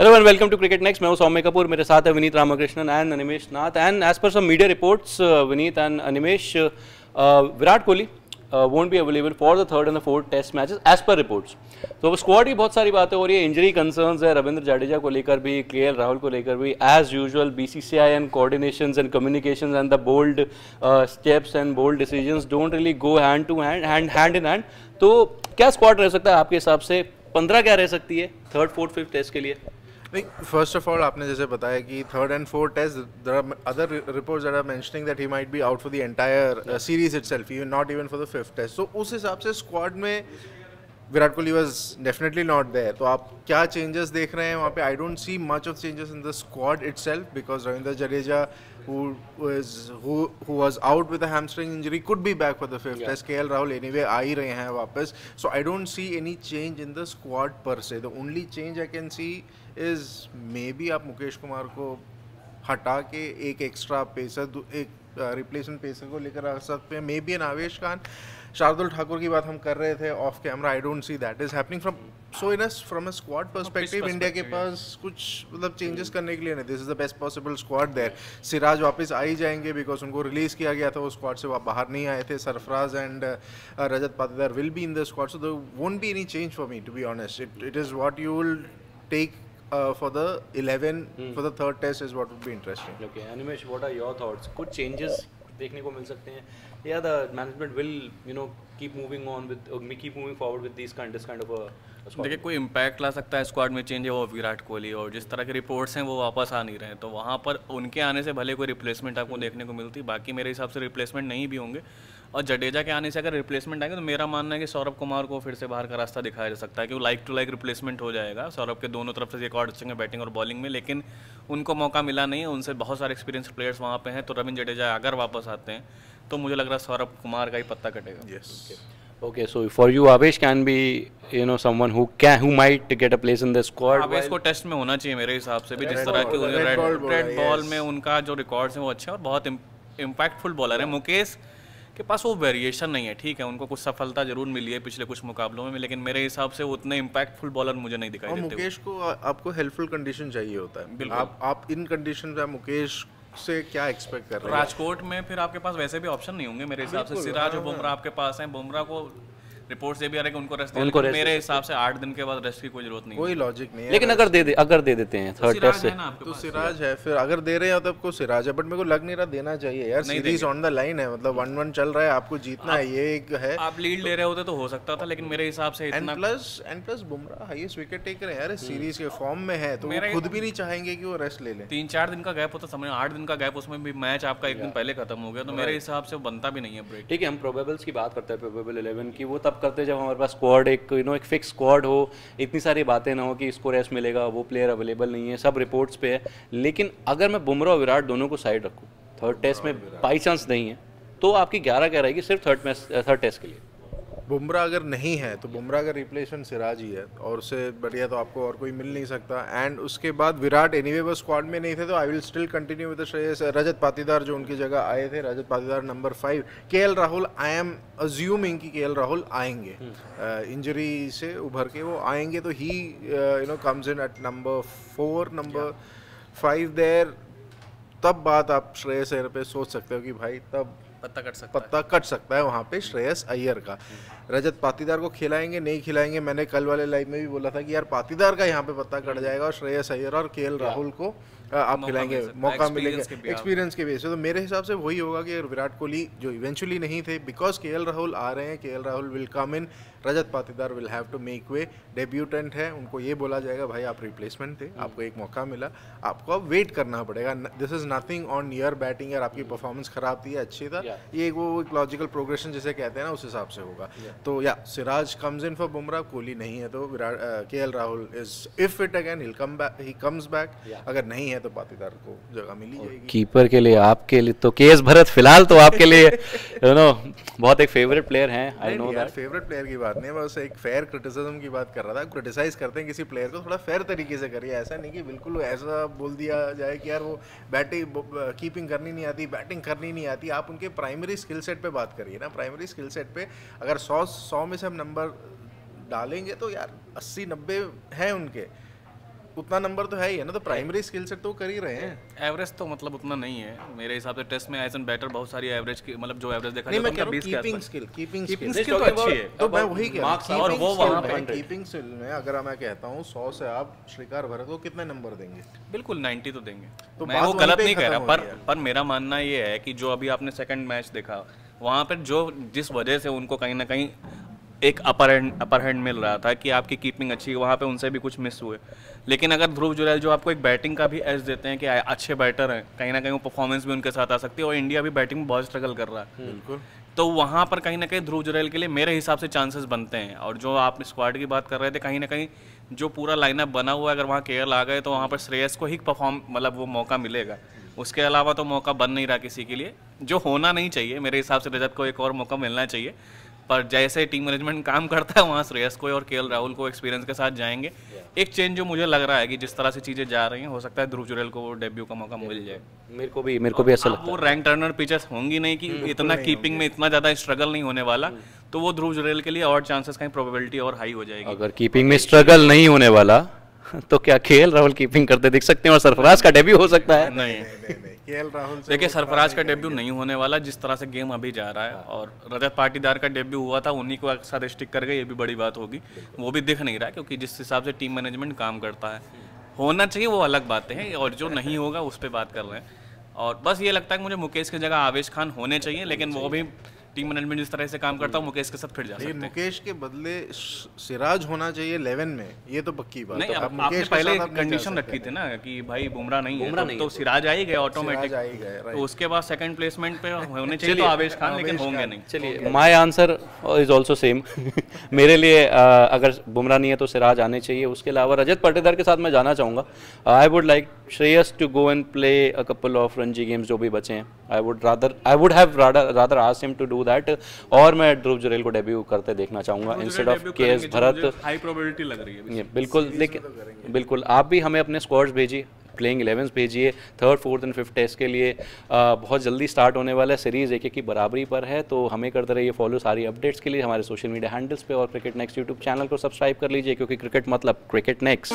Hello and welcome to cricket next. मैं हूं सौम्य कपूर, मेरे साथ है Vineet Ramakrishnan and Animesh Nath. And as per some media reports, Vineet and Animesh, Virat Kohli won't be available for the third and the fourth test matches as per reports. तो squad की बहुत सारी बातें हो रही है, इंजरी कंसर्न्स है रविंद्र जाडेजा को लेकर भी, केएल राहुल को लेकर भी, as usual BCCI and coordinations and communications and the bold steps and bold decisions don't really go hand to hand in hand. तो क्या स्क्वाड रह सकता है आपके हिसाब से? 15 क्या रह सकती है थर्ड फोर्थ फिफ्थ टेस्ट के लिए? फर्स्ट ऑफ ऑल आपने जैसे बताया कि third and fourth test, there are other reports that are mentioning that he might be out for the entire series itself, even not even for the fifth test. तो उस हिसाब से squad में Virat Kohli was definitely not there. तो आप क्या changes देख रहे हैं वहाँ पे? I don't see much of changes in the squad itself because Ravindra Jadeja who was out with a hamstring injury could be back for the fifth test. KL Rahul anyway आ ही रहे हैं वापस, so I don't see any change in the squad per se. The only change I can see is maybe आप मुकेश कुमार को हटा के एक extra pacer, एक replacement pacer को लेकर आ सकते हैं, मे बी एन आवेश खान। शार्दुल ठाकुर की बात हम कर रहे थे off camera, I don't see that is happening from a squad perspective. India के पास कुछ मतलब चेंजेस करने के लिए नहीं, this is the best possible squad there. Siraj वापस आ ही जाएंगे बिकॉज उनको रिलीज किया गया था, वो स्क्वाड से बाहर नहीं आए थे। Sarfaraz and Rajat Patidar will be in the squad, so there won't be any change for me to be honest. It is what you will take for the 11 for the third test is what would be interesting. Okay, Animesh, what are your thoughts? कुछ changes देखने को मिल सकते हैं या the management will keep moving forward with this kind of a squad? देखिए, कोई impact ला सकता है स्क्वाड में चेंज है वो विराट कोहली, और जिस तरह के रिपोर्ट्स हैं वो वापस आ नहीं रहे हैं, तो वहाँ पर उनके आने से भले कोई रिप्लेसमेंट आपको देखने को मिलती, बाकी मेरे हिसाब से रिप्लेसमेंट नहीं भी होंगे। और जडेजा के आने से अगर रिप्लेसमेंट आएंगे तो मेरा मानना है कि सौरभ कुमार को फिर से बाहर का रास्ता दिखाया जा सकता है कि वो लाइक टू लाइक रिप्लेसमेंट हो जाएगा। सौरभ के दोनों तरफ से रिकॉर्ड अच्छे हैं बैटिंग और बॉलिंग में, लेकिन उनको मौका मिला नहीं है। उनसे बहुत सारे एक्सपीरियंस प्लेयर्स वहाँ पे हैं, तो रविंद्र जडेजा अगर वापस आते हैं तो मुझे लग रहा है सौरभ कुमार का ही पत्ता कटेगा। Okay, so for you, Avesh can be, someone who might get a place in the squad. Avesh को टेस्ट में होना चाहिए मेरे हिसाब से भी, जिस तरह की रेड बॉल में उनका जो रिकॉर्ड्स हैं वो अच्छे हैं और बहुत इम्पैक्टफुल बॉलर है। मुकेश के पास वो वेरिएशन नहीं है, ठीक है, उनको कुछ सफलता जरूर मिली है पिछले कुछ मुकाबलों में, लेकिन मेरे हिसाब से वो उतने इम्पैक्टफुल बॉलर मुझे नहीं दिखाई देते। मुकेश को आपको हेल्पफुल कंडीशन चाहिए होता है, आप इन कंडीशन में मुकेश से क्या एक्सपेक्ट कर रहे हैं? राजकोट में फिर आपके पास वैसे भी ऑप्शन नहीं होंगे मेरे हिसाब से। सिराज और बुमराह आपके पास हैं, बुमराह को रिपोर्ट से भी आ रहा है कि उनको रेस्ट देना, मेरे हिसाब से 8 दिन के बाद रेस्ट की कोई जरूरत नहीं, कोई लॉजिक नहीं है। लेकिन अगर दे देते हैं थर्ड टेस्ट से तो सिराज है, फिर अगर दे रहे हो तो आपको सिराज है, बट मेरे को लग नहीं रहा देना चाहिए यार। सीरीज ऑन द लाइन है, मतलब 1-1 चल रहा है, आपको जीतना है, ये एक है। आप लीड ले रहे होते तो हो सकता था, लेकिन मेरे हिसाब से इतना plus Bumrah highest wicket taker है यार, सीरीज के फॉर्म में है, तो वो खुद भी नहीं चाहेंगे कि वो रेस्ट ले ले। 3-4 दिन का गैप होता, समझ 8 दिन का गैप, उसमें भी मैच आपका एक दिन पहले खत्म हो गया, तो मेरे हिसाब से बनता भी नहीं है ब्रेक। ठीक है, हम प्रोबेबल्स की बात करते हैं, प्रोबेबल 11 की, वो तब करते हैं जब हमारे पास स्क्वाड एक फिक्स स्क्वाड हो, इतनी सारी बातें ना हो कि इसको रेस्ट मिलेगा, वो प्लेयर अवेलेबल नहीं है, सब रिपोर्ट्स पे है। लेकिन अगर मैं बुमराह और विराट दोनों को साइड रखूँ, थर्ड टेस्ट में बाई चांस नहीं है, तो आपकी 11 क्या रहेगी सिर्फ थर्ड टेस्ट के लिए? बुमराह अगर नहीं है तो बुमराह का रिप्लेसमेंट सिराज ही है, और उससे बढ़िया तो आपको और कोई मिल नहीं सकता। एंड उसके बाद विराट एनीवे वो स्क्वाड में नहीं थे, तो I will still continue with Shreyas. Rajat Patidar जो उनकी जगह आए थे, Rajat Patidar number 5। KL Rahul, I am assuming कि केएल राहुल आएंगे, इंजरी से उभर के वो आएंगे, तो he comes in at number 4, number 5 there. तब बात आप श्रेयस अय्यर पे सोच सकते हो कि भाई तब पत्ता कट सकता है वहाँ पे श्रेयस अय्यर का। रजत पाटीदार को खिलाएंगे नहीं खिलाएंगे, मैंने कल वाले लाइव में भी बोला था कि यार पाटीदार का यहाँ पे पत्ता कट जाएगा, और श्रेयस अय्यर और केएल राहुल को आप खिलाएंगे, मौका मिलेगा एक्सपीरियंस के बेस पे। तो मेरे हिसाब से वही होगा कि विराट कोहली जो इवेंचुअली नहीं थे, बिकॉज केएल राहुल आ रहे हैं, KL Rahul will come in, Rajat Patidar will have to make way. Debutant है, उनको ये बोला जाएगा भाई आप रिप्लेसमेंट थे, आपको एक मौका मिला, आपको अब वेट करना पड़ेगा। This is nothing on your batting, यार आपकी परफॉर्मेंस खराब थी, अच्छी था, ये वो एक लॉजिकल प्रोग्रेशन जिसे कहते हैं ना, उस हिसाब से होगा। तो या Siraj comes in for Bumrah, Kohli नहीं है तो Virat KL Rahul is if fit again he come back, he comes back, अगर नहीं है तो पाटीदार को जगह मिली जाएगी। कीपर के लिए आपके लिए तो केएस भरत फिलहाल तो आपके लिए बहुत एक फेवरेट प्लेयर हैं। I know that, favourite player की बात नहीं, बस एक फेयर क्रिटिसिज्म की बात कर रहा था। क्रिटिसाइज करते हैं किसी प्लेयर को, थोड़ा फेयर तरीके से करिए, ऐसा नहीं कि बिल्कुल ऐसा बोल दिया जाए कि यार वो बैटिंग कीपिंग करनी नहीं आती, बैटिंग करनी नहीं आती। आप उनके प्राइमरी स्किल सेट पे बात करिए ना, प्राइमरी स्किल सेट पे अगर 100 में से हम नंबर डालेंगे तो यार 80-90 हैं उनके। उतना नंबर तो है ही है ना, तो प्राइमरी स्किल सेट तो कर ही रहे हैं। एवरेज तो मतलब उतना नहीं है मेरे हिसाब से। टेस्ट में एज एन बैटर बहुत सारी एवरेज की मतलब जो एवरेज देखा नहीं, मैं जाता कह है रहा हूँ 20 के कीपिंग आसपास। Skill, keeping keeping skill skill तो अच्छी है। तो मैं वही कह रहा हूँ, और वो वहाँ पर कीपिंग स्किल में अगर मैं कहता हूँ 100 से आप श्रीकार भरत को कितने नंबर देंगे? बिल्कुल 90 तो देंगे। तो मैं बात वो वहीं गलत पे नहीं कह रहा, खत्म हो रही है। पर मेरा मानना ये है कि जो अभी आपने सेकंड मैच देखा वहाँ पर जो जिस वजह से उनको कहीं ना कहीं एक अपर हैंड मिल रहा था कि आपकी कीपिंग अच्छी है, वहाँ पे उनसे भी कुछ मिस हुए। लेकिन अगर ध्रुव जुरैल जो आपको एक बैटिंग का भी एज देते हैं कि अच्छे बैटर हैं, कहीं ना कहीं वो परफॉर्मेंस भी उनके साथ आ सकती है, और इंडिया भी बैटिंग में बहुत स्ट्रगल कर रहा है, बिल्कुल। तो वहाँ पर कहीं ना कहीं ध्रुव जुरैल के लिए मेरे हिसाब से चांसेस बनते हैं। और जो आप स्क्वाड की बात कर रहे थे, कहीं ना कहीं जो पूरा लाइनअप बना हुआ है, अगर वहाँ केएल आ गए तो वहाँ पर श्रेयस को ही परफॉर्म मतलब वो मौका मिलेगा। उसके अलावा तो मौका बन नहीं रहा किसी के लिए, जो होना नहीं चाहिए मेरे हिसाब से। रजत को एक और मौका मिलना चाहिए, पर जैसे टीम मैनेजमेंट काम करता है वहाँ श्रेयस को और केएल राहुल को एक्सपीरियंस के साथ जाएंगे। एक चेंज जो मुझे लग रहा है कि जिस तरह से चीज़ें जा रही हैं, हो सकता है ध्रुव जुरैल को डेब्यू का मौका मिल जाए। मेरे को भी ऐसा लगता वो रैंक टर्नर पिचेस होंगी नहीं कि इतना कीपिंग में इतना ज़्यादा स्ट्रगल नहीं होने वाला, तो वो ध्रुव जुरैल के लिए और चांसेस कहीं प्रोबेबिलिटी और हाई हो जाएगी। है। अगर कीपिंग में स्ट्रगल नहीं होने वाला तो क्या केएल राहुल कीपिंग करते दिख सकते हैं और सरफराज का डेब्यू हो सकता है? नहीं, केएल राहुल से देखिए सरफराज का डेब्यू नहीं होने वाला जिस तरह से गेम अभी जा रहा है, और रजत पाटीदार का डेब्यू हुआ था, उन्हीं को साथ स्टिक कर गए, ये भी बड़ी बात होगी। वो भी दिख नहीं रहा क्योंकि जिस हिसाब से टीम मैनेजमेंट काम करता है, होना चाहिए वो अलग बातें हैं, और जो नहीं होगा उस पर बात कर रहे हैं। और बस ये लगता है कि मुझे मुकेश की जगह आवेश खान होने चाहिए, लेकिन वो भी टीम मैनेजमेंट जिस तरह से काम करता है मुकेश के साथ फिर जा सकते लेकिन हैं। मुकेश के बदले सिराज होना चाहिए 11 में, ये तो पक्की बात नहीं, है। अब आपने पहले कंडीशन रखी थी ना कि भाई बुमराह नहीं है तो सिराज आ ही गए ऑटोमेटिक, तो उसके बाद सेकंड प्लेसमेंट पे होने चाहिए तो आवेश खान, लेकिन होंगे नहीं। चलिए, my answer is also same. मेरे लिए अगर बुमराह नहीं है तो सिराज आने चाहिए। उसके अलावा रजत पाटीदार के साथ मैं जाना चाहूँगा। I would like Shreyas to go and play a couple of Ranji games जो भी बचे हैं। I would have rather asked him to do that, और मैं ध्रुव जुरैल को डेब्यू करते देखना चाहूँगा instead of KS Bharat. High probability लग रही है बिल्कुल, लेकिन बिल्कुल आप भी हमें अपने स्क्वाड्स भेजिए, प्लेइंग 11 भेजिए। 3rd, 4th and 5th test के लिए बहुत जल्दी स्टार्ट होने वाला है। सीरीज़ एक की बराबरी पर है, तो हमें करते रहिए फॉलो सारी अपडेट्स के लिए हमारे सोशल मीडिया हैंडल्स पे, और क्रिकेट नेक्स्ट यूट्यूब चैनल को सब्सक्राइब कर लीजिए, क्योंकि क्रिकेट मतलब क्रिकेट नेक्स्ट।